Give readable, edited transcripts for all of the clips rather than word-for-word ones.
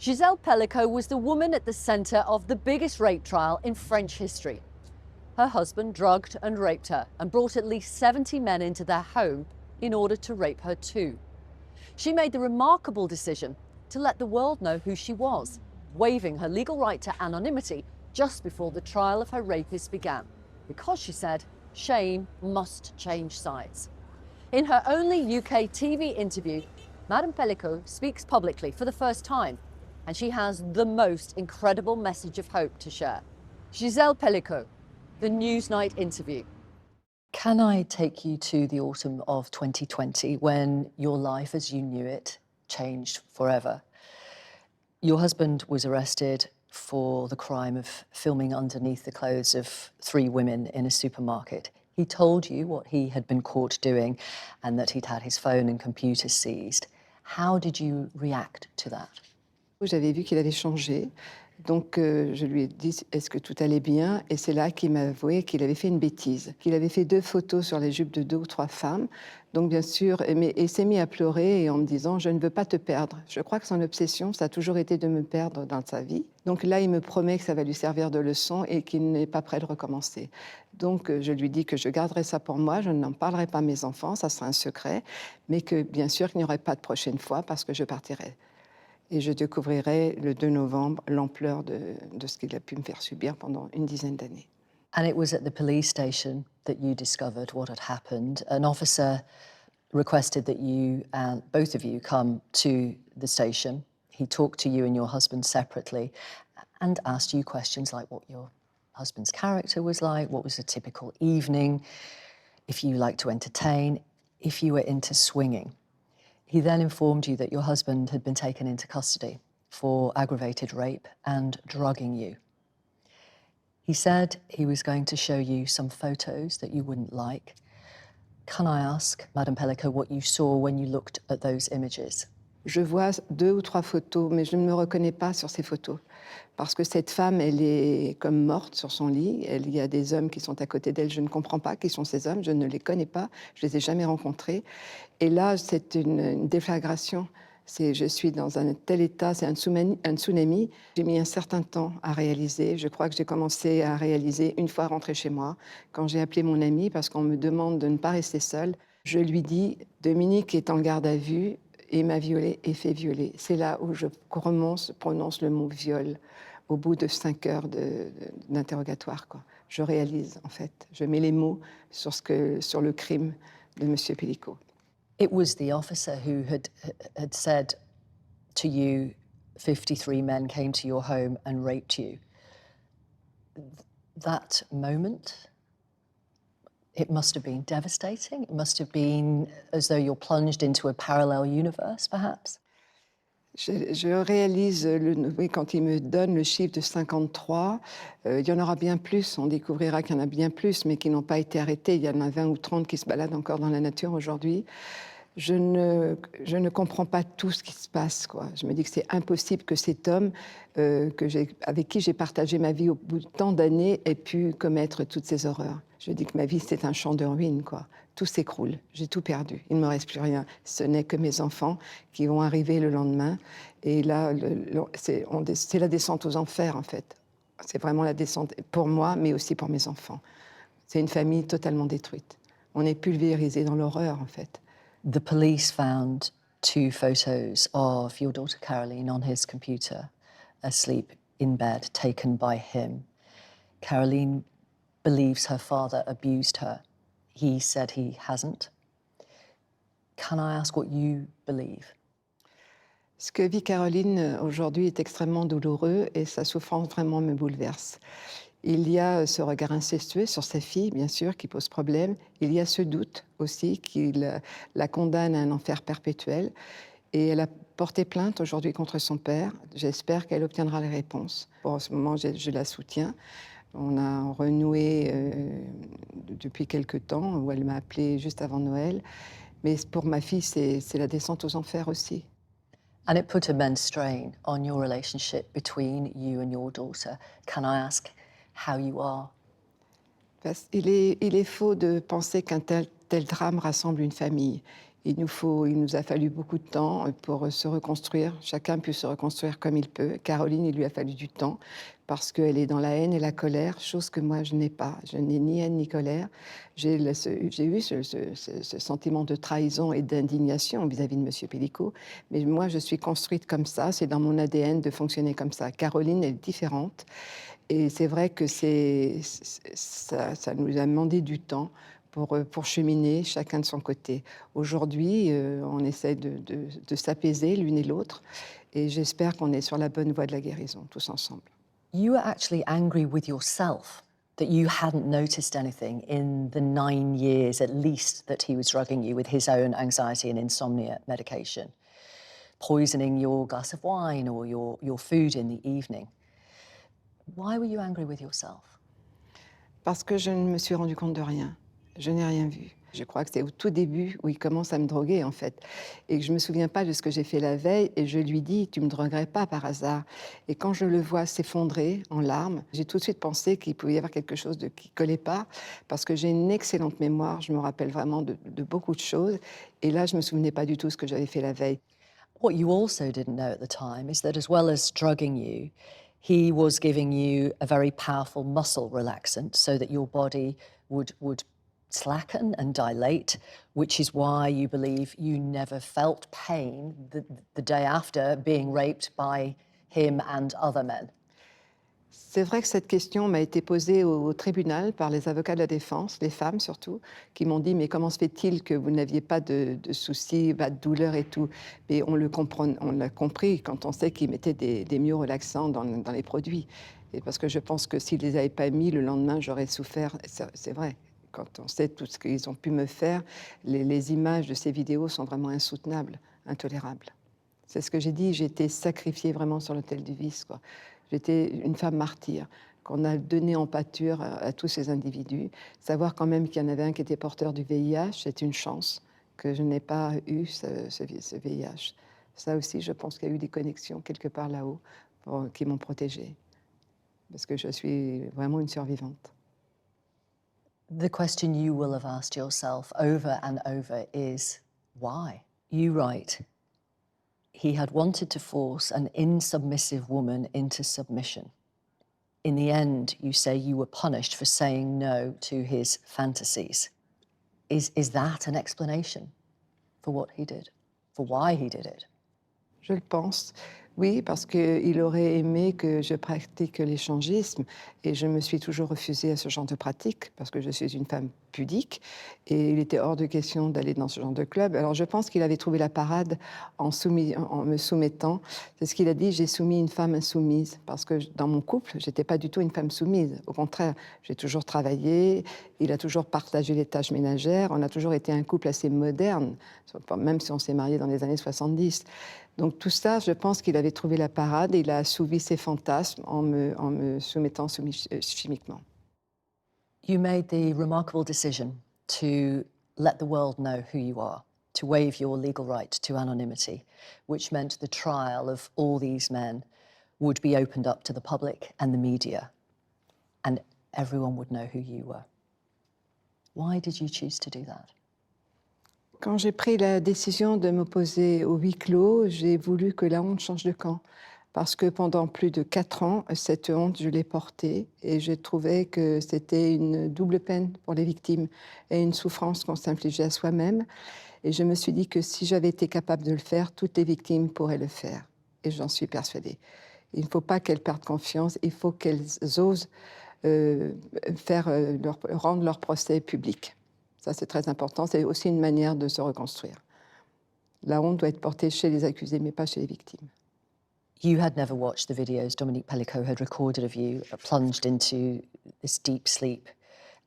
Gisèle Pellico was the woman at the centre of the biggest rape trial in French history. Her husband drugged and raped her and brought at least 70 men into their home in order to rape her too. She made the remarkable decision to let the world know who she was, waiving her legal right to anonymity just before the trial of her rapist began, because she said shame must change sides. In her only UK TV interview, Madame Pellico speaks publicly for the first time, and she has the most incredible message of hope to share. Gisèle Pellico, the Newsnight interview. Can I take you to the autumn of 2020 when your life as you knew it changed forever? Your husband was arrested for the crime of filming underneath the clothes of 3 women in a supermarket. He told you what he had been caught doing and that he'd had his phone and computer seized. How did you react to that? J'avais vu qu'il avait changé, donc je lui ai dit: «Est-ce que tout allait bien?» Et c'est là qu'il m'a avoué qu'il avait fait une bêtise, qu'il avait fait 2 photos sur les jupes de 2 ou 3 femmes. Donc bien sûr, il s'est mis à pleurer et en me disant: «Je ne veux pas te perdre». Je crois que son obsession, ça a toujours été de me perdre dans sa vie. Donc là, il me promet que ça va lui servir de leçon et qu'il n'est pas prêt de recommencer. Donc je lui dis que je garderai ça pour moi, je n'en parlerai pas à mes enfants, ça sera un secret, mais que bien sûr qu'il n'y aurait pas de prochaine fois parce que je partirai. Et je découvrirai le 2 novembre l'ampleur de ce qu'il a pu me faire subir pendant une dizaine d'années. And it was at the police station that you discovered what had happened. An officer requested that you, both of you, come to the station. He talked to you and your husband separately and asked you questions like what your husband's character was like, what was a typical evening, if you liked to entertain, if you were into swinging. He then informed you that your husband had been taken into custody for aggravated rape and drugging you. He said he was going to show you some photos that you wouldn't like. Can I ask, Madame Pellico, what you saw when you looked at those images? Je vois 2 ou 3 photos, mais je ne me reconnais pas sur ces photos. Parce que cette femme, elle est comme morte sur son lit. Il y a des hommes qui sont à côté d'elle. Je ne comprends pas qui sont ces hommes. Je ne les connais pas. Je ne les ai jamais rencontrés. Et là, c'est une déflagration. Je suis dans un tel état, c'est un tsunami. J'ai mis un certain temps à réaliser. Je crois que j'ai commencé à réaliser une fois rentrée chez moi, quand j'ai appelé mon ami, parce qu'on me demande de ne pas rester seule. Je lui dis: Dominique est en garde à vue et m'a violée et fait violer. C'est là où je prononce le mot viol, au bout de 5 heures d'interrogatoire, quoi. Je réalise, en fait. Je mets les mots sur le crime de M. Pellico. It was the officer who had said to you, 53 men came to your home and raped you. That moment, it must have been devastating. It must have been as though you're plunged into a parallel universe, perhaps. Je réalise, oui, quand il me donne le chiffre de 53, il y en aura bien plus, on découvrira qu'il y en a bien plus, mais qui n'ont pas été arrêtés. Il y en a 20 ou 30 qui se baladent encore dans la nature aujourd'hui. Je ne comprends pas tout ce qui se passe, quoi. Je me dis que c'est impossible que cet homme, avec qui j'ai partagé ma vie au bout de tant d'années, ait pu commettre toutes ces horreurs. Je dis que ma vie, c'est un champ de ruines, quoi. Tout s'écroule, j'ai tout perdu. Il ne me reste plus rien. Ce n'est que mes enfants qui vont arriver le lendemain. Et là, c'est la descente aux enfers, en fait. C'est vraiment la descente pour moi, mais aussi pour mes enfants. C'est une famille totalement détruite. On est pulvérisé dans l'horreur, en fait. The police found 2 photos of your daughter Caroline on his computer, asleep in bed, taken by him. Caroline believes her father abused her. He said he hasn't. Can I ask what you believe? Ce que vit Caroline aujourd'hui est extrêmement douloureux et sa souffrance vraiment me bouleverse. Il y a ce regard incestueux sur sa fille, bien sûr, qui pose problème. Il y a ce doute aussi qu'il la condamne à un enfer perpétuel. Et elle a porté plainte aujourd'hui contre son père. J'espère qu'elle obtiendra les réponses. Bon, en ce moment, je la soutiens. On a renoué depuis quelque temps, où elle m'a appelée juste avant Noël. Mais pour ma fille, c'est la descente aux enfers aussi. And it put immense strain on your relationship between you and your daughter. Can I ask how you are? Il est faux de penser qu'un tel drame rassemble une famille. Il nous a fallu beaucoup de temps pour se reconstruire. Chacun peut se reconstruire comme il peut. Caroline, il lui a fallu du temps parce qu'elle est dans la haine et la colère, chose que moi je n'ai pas. Je n'ai ni haine ni colère. J'ai eu ce sentiment de trahison et d'indignation vis-à-vis de M. Pellico, mais moi je suis construite comme ça, c'est dans mon ADN de fonctionner comme ça. Caroline est différente et c'est vrai que ça nous a demandé du temps pour cheminer chacun de son côté. Aujourd'hui, on essaie de s'apaiser l'une et l'autre et j'espère qu'on est sur la bonne voie de la guérison, tous ensemble. You were actually angry with yourself that you hadn't noticed anything in the 9 years at least that he was drugging you with his own anxiety and insomnia medication, poisoning your glass of wine or your food in the evening. Why were you angry with yourself? Parce que je ne me suis rendu compte de rien. Je n'ai rien vu. Je crois que c'est au tout début où il commence à me droguer, en fait. Et que je ne me souviens pas de ce que j'ai fait la veille. Et je lui dis, tu ne me droguerais pas par hasard. Et quand je le vois s'effondrer en larmes, j'ai tout de suite pensé qu'il pouvait y avoir quelque chose qui ne collait pas. Parce que j'ai une excellente mémoire. Je me rappelle vraiment de beaucoup de choses. Et là, je ne me souvenais pas du tout de ce que j'avais fait la veille. What you also didn't know at the time is that as well as drugging you, he was giving you a very powerful muscle relaxant so that your body would slacken and dilate, which is why you believe you never felt pain the day after being raped by him and other men. C'est vrai que cette question m'a été posée au tribunal par les avocats de la défense, les femmes surtout, qui m'ont dit « mais comment se fait-il que vous n'aviez pas de soucis, pas de douleur et tout ?» Mais on l'a compris quand on sait qu'ils mettaient des myorelaxants dans les produits. Et parce que je pense que s'ils ne les avaient pas mis, le lendemain, j'aurais souffert. C'est vrai. Quand on sait tout ce qu'ils ont pu me faire, les images de ces vidéos sont vraiment insoutenables, intolérables. C'est ce que j'ai dit, j'ai été sacrifiée vraiment sur l'autel du vice, quoi. J'étais une femme martyre qu'on a donnée en pâture à tous ces individus. Savoir quand même qu'il y en avait un qui était porteur du VIH, c'est une chance que je n'ai pas eu ce VIH. Ça aussi, je pense qu'il y a eu des connexions quelque part là-haut qui m'ont protégée. Parce que je suis vraiment une survivante. The question you will have asked yourself over and over is, why? You write, he had wanted to force an insubmissive woman into submission. In the end, you say you were punished for saying no to his fantasies. Is that an explanation for what he did, for why he did it? Je le pense. Oui, parce qu'il aurait aimé que je pratique l'échangisme et je me suis toujours refusée à ce genre de pratique parce que je suis une femme pudique et il était hors de question d'aller dans ce genre de club. Alors je pense qu'il avait trouvé la parade en me soumettant. C'est ce qu'il a dit, j'ai soumis une femme insoumise parce que dans mon couple, je n'étais pas du tout une femme soumise. Au contraire, j'ai toujours travaillé, il a toujours partagé les tâches ménagères, on a toujours été un couple assez moderne, même si on s'est mariés dans les années 70. Donc tout ça, je pense qu'il avait trouvé la parade et il a assouvi ses fantasmes en me soumettant chimiquement. You made the remarkable decision to let the world know who you are, to waive your legal right to anonymity, which meant the trial of all these men would be opened up to the public and the media, and everyone would know who you were. Why did you choose to do that? Quand j'ai pris la décision de m'opposer au huis clos, j'ai voulu que la honte change de camp. Parce que pendant plus de 4 ans, cette honte, je l'ai portée et j'ai trouvé que c'était une double peine pour les victimes et une souffrance qu'on s'infligeait à soi-même. Et je me suis dit que si j'avais été capable de le faire, toutes les victimes pourraient le faire. Et j'en suis persuadée. Il ne faut pas qu'elles perdent confiance, il faut qu'elles osent rendre leur procès public. Ça, c'est très important. C'est aussi une manière de se reconstruire. La honte doit être portée chez les accusés, mais pas chez les victimes. You had never watched the videos Dominique Pellico had recorded of you plunged into this deep sleep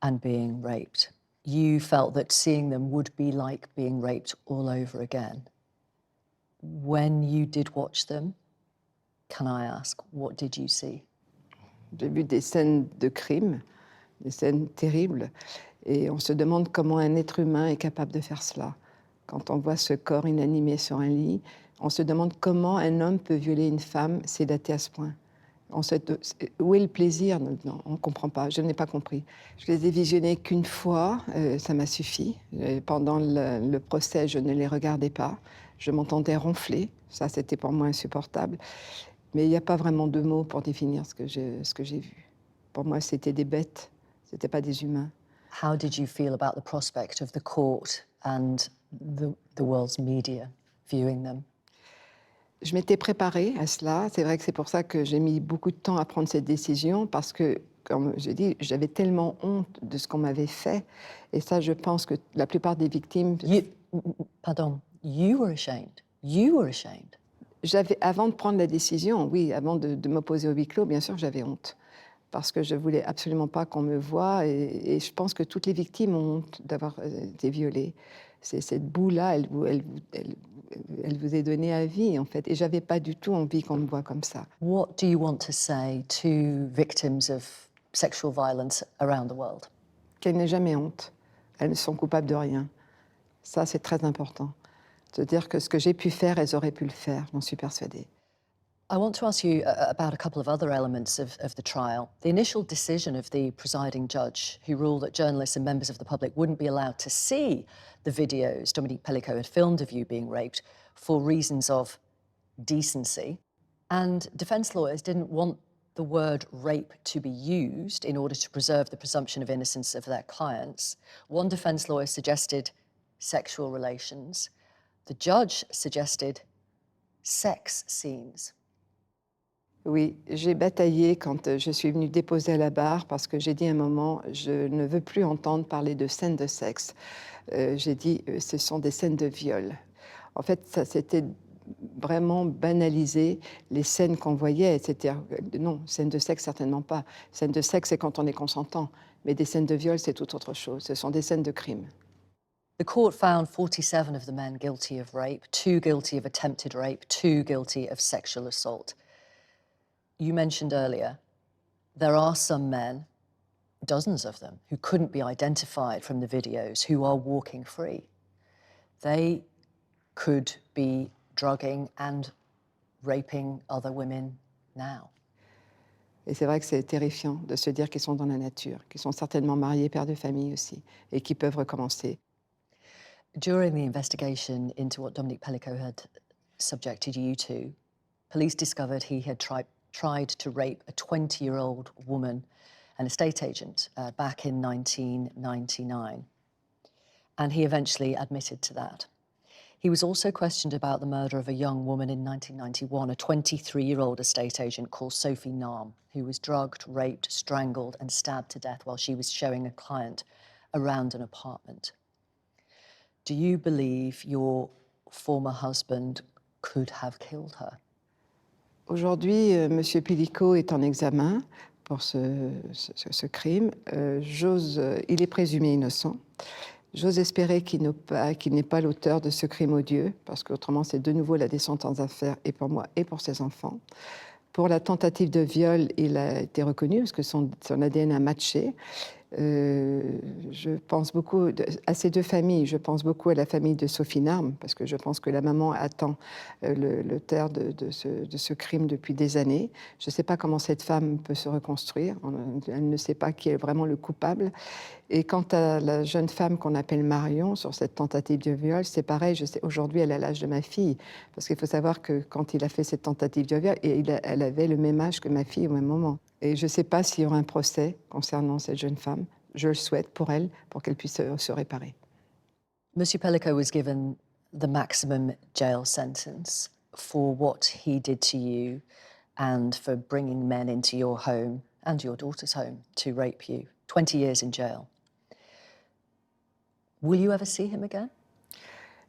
and being raped. You felt that seeing them would be like being raped all over again. When you did watch them, can I ask, what did you see? J'ai vu des scènes de crime, des scènes terribles. Et on se demande comment un être humain est capable de faire cela. Quand on voit ce corps inanimé sur un lit, on se demande comment un homme peut violer une femme sédatée à ce point. Où est le plaisir là-dedans? On ne comprend pas, je n'ai pas compris. Je les ai visionnés qu'une fois, ça m'a suffi. Pendant le procès, je ne les regardais pas. Je m'entendais ronfler, ça c'était pour moi insupportable. Mais il n'y a pas vraiment de mots pour définir ce que j'ai vu. Pour moi, c'était des bêtes, ce n'étaient pas des humains. How did you feel about the prospect of the court and the world's media viewing them? Je m'étais préparée à cela. C'est vrai que c'est pour ça que j'ai mis beaucoup de temps à prendre cette décision, parce que, comme je dis, j'avais tellement honte de ce qu'on m'avait fait. Et ça, je pense que la plupart des victimes... Pardon, you were ashamed. You were ashamed. Avant de prendre la décision, oui, avant de m'opposer au huis clos, bien sûr que j'avais honte. Parce que je voulais absolument pas qu'on me voie. Et je pense que toutes les victimes ont honte d'avoir été violées. Cette boue-là, elle vous est donnée à vie, en fait. Et j'avais pas du tout envie qu'on me voie comme ça. What do you want to say to victims of sexual violence around the world? Qu'elles n'aient jamais honte. Elles ne sont coupables de rien. Ça, c'est très important. De dire que ce que j'ai pu faire, elles auraient pu le faire, j'en suis persuadée. I want to ask you about a couple of other elements of the trial. The initial decision of the presiding judge, who ruled that journalists and members of the public wouldn't be allowed to see the videos Dominique Pellicot had filmed of you being raped for reasons of decency. And defence lawyers didn't want the word rape to be used in order to preserve the presumption of innocence of their clients. One defence lawyer suggested sexual relations. The judge suggested sex scenes. Oui, j'ai bataillé quand je suis venue déposer à la barre, parce que j'ai dit à un moment, je ne veux plus entendre parler de scènes de sexe. J'ai dit, ce sont des scènes de viol. En fait, ça s'était vraiment banalisé, les scènes qu'on voyait, etc. Non, scènes de sexe, certainement pas. Scènes de sexe, c'est quand on est consentant. Mais des scènes de viol, c'est tout autre chose. Ce sont des scènes de crime. The court found 47 of the men guilty of rape, 2 guilty of attempted rape, 2 guilty of sexual assault. You mentioned earlier, there are some men, dozens of them, who couldn't be identified from the videos, who are walking free. They could be drugging and raping other women now. Et c'est vrai que c'est terrifiant de se dire qu'ils sont dans la nature, qu'ils sont certainement mariés, pères de famille aussi, et qu'ils peuvent recommencer. During the investigation into what Dominique Pellicot had subjected you to, police discovered he had tried to rape a 20-year-old woman, an estate agent, back in 1999. And he eventually admitted to that. He was also questioned about the murder of a young woman in 1991, a 23-year-old estate agent called Sophie Nahm, who was drugged, raped, strangled, and stabbed to death while she was showing a client around an apartment. Do you believe your former husband could have killed her? Aujourd'hui, M. Pellicot est en examen pour ce crime. Il est présumé innocent. J'ose espérer qu'il n'est pas l'auteur de ce crime odieux, parce qu'autrement, c'est de nouveau la descente en affaires, et pour moi et pour ses enfants. Pour la tentative de viol, il a été reconnu, parce que son ADN a matché. Je pense beaucoup à ces deux familles. Je pense beaucoup à la famille de Sophie Nahm, parce que je pense que la maman attend le terre de ce crime depuis des années. Je ne sais pas comment cette femme peut se reconstruire. Elle ne sait pas qui est vraiment le coupable. Et quant à la jeune femme qu'on appelle Marion, sur cette tentative de viol, c'est pareil. Aujourd'hui, elle a l'âge de ma fille. Parce qu'il faut savoir que quand il a fait cette tentative de viol, elle avait le même âge que ma fille au même moment. Et je ne sais pas s'il y aura un procès concernant cette jeune femme. Je le souhaite pour elle, pour qu'elle puisse se réparer. Monsieur Pellicot was given the maximum jail sentence for what he did to you and for bringing men into your home and your daughter's home to rape you. 20 years in jail. Will you ever see him again?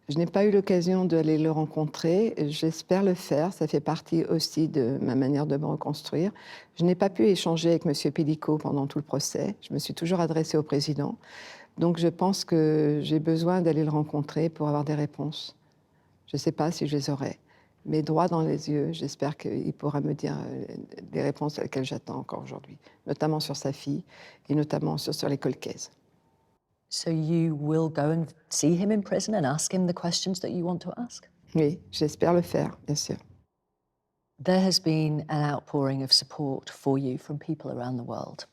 Je n'ai pas eu l'occasion d'aller le rencontrer. J'espère le faire. Ça fait partie aussi de ma manière de me reconstruire. Je n'ai pas pu échanger avec M. Pellicot pendant tout le procès. Je me suis toujours adressée au président. Donc je pense que j'ai besoin d'aller le rencontrer pour avoir des réponses. Je ne sais pas si je les aurai. Mais droit dans les yeux, j'espère qu'il pourra me dire des réponses auxquelles j'attends encore aujourd'hui, notamment sur sa fille et notamment sur les Colquaises. So you will go and see him in prison and ask him the questions that you want to ask? Oui, j'espère le faire, bien sûr. There has been an outpouring of support for you from people around the world.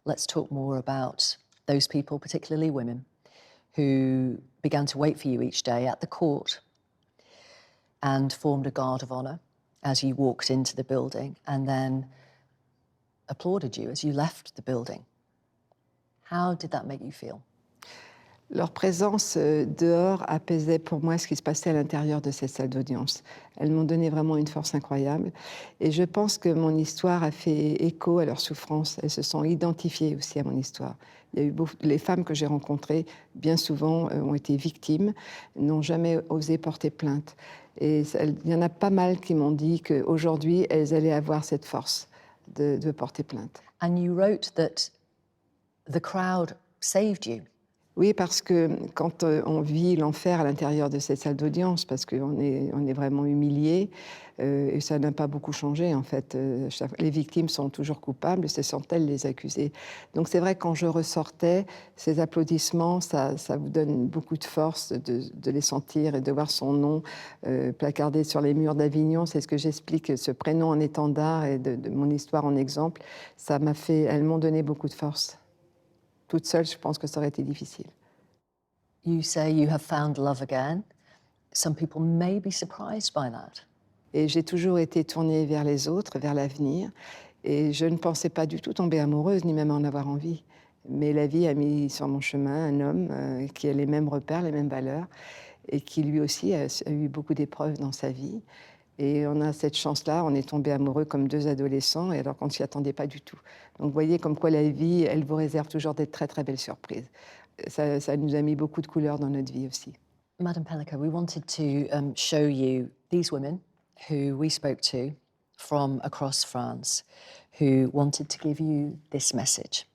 Let's talk more about those people, particularly women, who began to wait for you each day at the court and formed a guard of honour as you walked into the building and then applauded you as you left the building. How did that make you feel? Leur présence dehors apaisait pour moi ce qui se passait à l'intérieur de cette salle d'audience. Elles m'ont donné vraiment une force incroyable. Et je pense que mon histoire a fait écho à leurs souffrances. Elles se sont identifiées aussi à mon histoire. Il y a eu les femmes que j'ai rencontrées, bien souvent, ont été victimes, n'ont jamais osé porter plainte. Et il y en a pas mal qui m'ont dit qu'aujourd'hui, elles allaient avoir cette force de porter plainte. And you wrote that the crowd saved you. Oui, parce que quand on vit l'enfer à l'intérieur de cette salle d'audience, parce qu'on est vraiment humilié, et ça n'a pas beaucoup changé en fait. Les victimes sont toujours coupables, ce sont elles les accusées. Donc c'est vrai, quand je ressortais, ces applaudissements, ça vous donne beaucoup de force de les sentir et de voir son nom placardé sur les murs d'Avignon. C'est ce que j'explique, ce prénom en étendard et de mon histoire en exemple. Elles m'ont donné beaucoup de force. Toute seule, je pense que ça aurait été difficile. You say you have found love again. Some people may be surprised by that. Et j'ai toujours été tournée vers les autres, vers l'avenir. Et je ne pensais pas du tout tomber amoureuse, ni même en avoir envie. Mais la vie a mis sur mon chemin un homme qui a les mêmes repères, les mêmes valeurs, et qui lui aussi a eu beaucoup d'épreuves dans sa vie. Et on a cette chance-là, on est tombés amoureux comme deux adolescents, et alors qu'on ne s'y attendait pas du tout. Donc vous voyez comme quoi la vie, elle vous réserve toujours des très très belles surprises. Ça nous a mis beaucoup de couleurs dans notre vie aussi. Madame Pellico, we wanted to show you these women who we spoke to from across France who wanted to give you this message.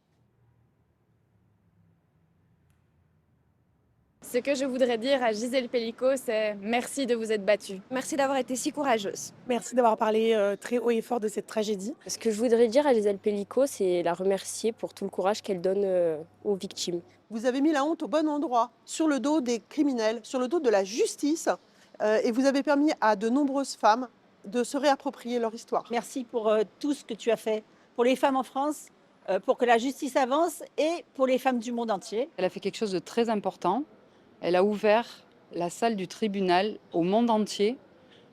Ce que je voudrais dire à Gisèle Pellico, c'est merci de vous être battue. Merci d'avoir été si courageuse. Merci d'avoir parlé très haut et fort de cette tragédie. Ce que je voudrais dire à Gisèle Pellico, c'est la remercier pour tout le courage qu'elle donne aux victimes. Vous avez mis la honte au bon endroit, sur le dos des criminels, sur le dos de la justice, et vous avez permis à de nombreuses femmes de se réapproprier leur histoire. Merci pour tout ce que tu as fait pour les femmes en France, pour que la justice avance et pour les femmes du monde entier. Elle a fait quelque chose de très important. Elle a ouvert la salle du tribunal au monde entier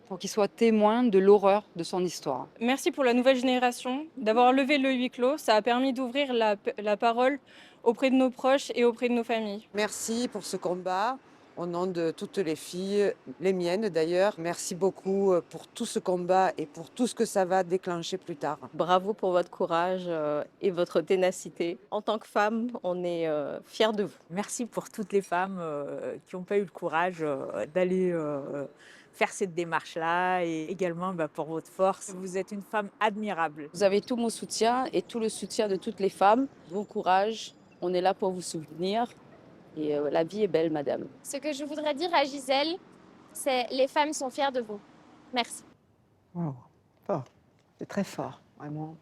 pour qu'il soit témoin de l'horreur de son histoire. Merci pour la nouvelle génération, d'avoir levé le huis clos. Ça a permis d'ouvrir la parole auprès de nos proches et auprès de nos familles. Merci pour ce combat. Au nom de toutes les filles, les miennes d'ailleurs, merci beaucoup pour tout ce combat et pour tout ce que ça va déclencher plus tard. Bravo pour votre courage et votre ténacité. En tant que femme, on est fiers de vous. Merci pour toutes les femmes qui n'ont pas eu le courage d'aller faire cette démarche-là et également pour votre force. Vous êtes une femme admirable. Vous avez tout mon soutien et tout le soutien de toutes les femmes. Bon courage, on est là pour vous soutenir. Et la vie est belle, madame. Ce que je voudrais dire à Gisèle, c'est les femmes sont fières de vous. Merci. Wow, fort. C'est très fort, vraiment.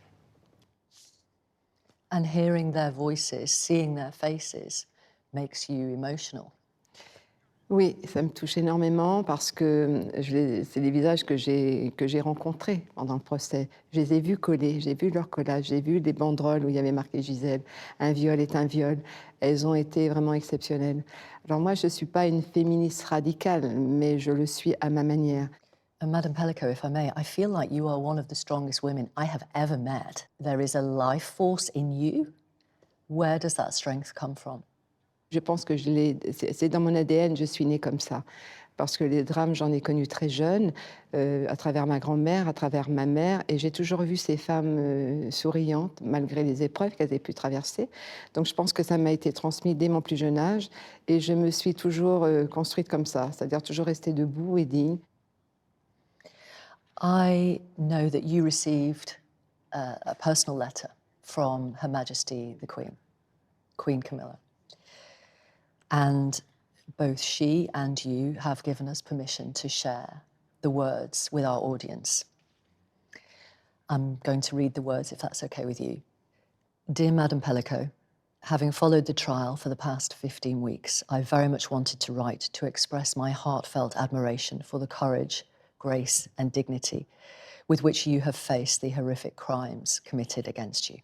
And hearing their voices, seeing their faces, makes you emotional. Oui, ça me touche énormément parce que c'est des visages que j'ai rencontrés pendant le procès. Je les ai vus coller, j'ai vu leur collage, j'ai vu des banderoles où il y avait marqué Gisèle, un viol est un viol. Elles ont été vraiment exceptionnelles. Alors moi, je ne suis pas une féministe radicale, mais je le suis à ma manière. Madame Pellico, if I may, I feel like you are one of the strongest women I have ever met. There is a life force in you. Where does that strength come from? Je pense que c'est dans mon ADN, je suis née comme ça. Parce que les drames, j'en ai connu très jeune, à travers ma grand-mère, à travers ma mère, et j'ai toujours vu ces femmes souriantes, malgré les épreuves qu'elles aient pu traverser. Donc je pense que ça m'a été transmis dès mon plus jeune âge, et je me suis toujours construite comme ça, c'est-à-dire toujours rester debout et digne. I know that you received a personal letter from Her Majesty the Queen, Queen Camilla. And both she and you have given us permission to share the words with our audience. I'm going to read the words, if that's okay with you. Dear Madame Pellico, having followed the trial for the past 15 weeks, I very much wanted to write to express my heartfelt admiration for the courage, grace, and dignity with which you have faced the horrific crimes committed against you.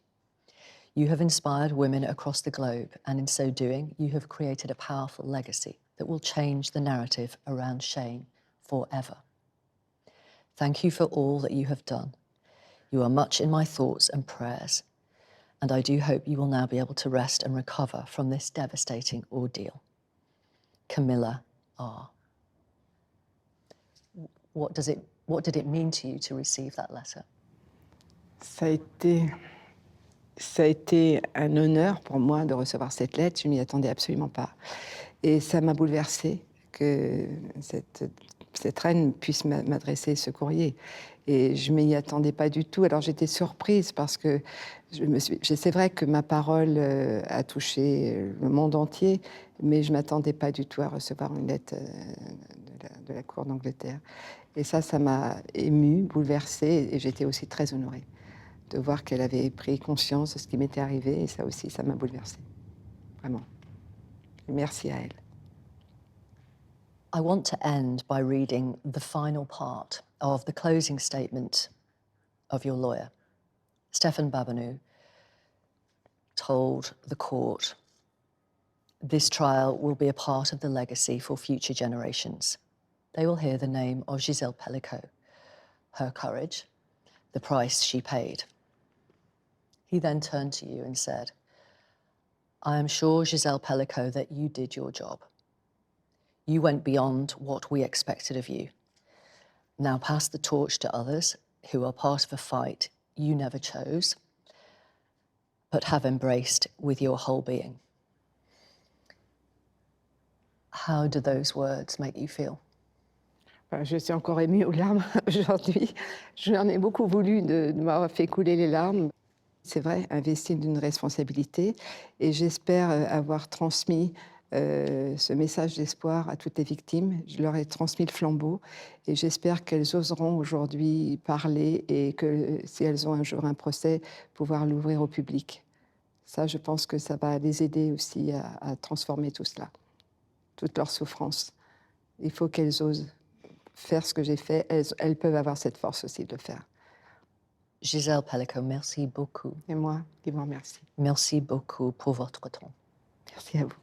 You have inspired women across the globe, and in so doing, you have created a powerful legacy that will change the narrative around Shane forever. Thank you for all that you have done. You are much in my thoughts and prayers, and I do hope you will now be able to rest and recover from this devastating ordeal. Camilla R. What did it mean to you to receive that letter? Ça a été un honneur pour moi de recevoir cette lettre. Je ne m'y attendais absolument pas. Et ça m'a bouleversée que cette reine puisse m'adresser ce courrier. Et je ne m'y attendais pas du tout. Alors j'étais surprise parce que c'est vrai que ma parole a touché le monde entier, mais je ne m'attendais pas du tout à recevoir une lettre de la cour d'Angleterre. Et ça m'a émue, bouleversée, et j'étais aussi très honorée de voir qu'elle avait pris conscience de ce qui m'était arrivé, et ça aussi, ça m'a bouleversée. Vraiment. Et merci à elle. I want to end by reading the final part of the closing statement of your lawyer. Stefan Babanu told the court, "This trial will be a part of the legacy for future generations. They will hear the name of Gisèle Pellicot, her courage, the price she paid." He then turned to you and said, "I am sure, Gisèle Pellicot, that you did your job. You went beyond what we expected of you. Now pass the torch to others who are part of a fight you never chose, but have embraced with your whole being." How do those words make you feel? Je suis encore émue aux larmes aujourd'hui. Je lui en ai beaucoup voulu de m'avoir fait couler les larmes. C'est vrai, investi d'une responsabilité, et j'espère avoir transmis ce message d'espoir à toutes les victimes. Je leur ai transmis le flambeau, et j'espère qu'elles oseront aujourd'hui parler, et que si elles ont un jour un procès, pouvoir l'ouvrir au public. Ça, je pense que ça va les aider aussi à transformer tout cela, toute leur souffrance. Il faut qu'elles osent faire ce que j'ai fait. Elles peuvent avoir cette force aussi de le faire. Gisèle Pellicot, merci beaucoup. Et moi qui vous remercie. Merci beaucoup pour votre temps. Merci à vous.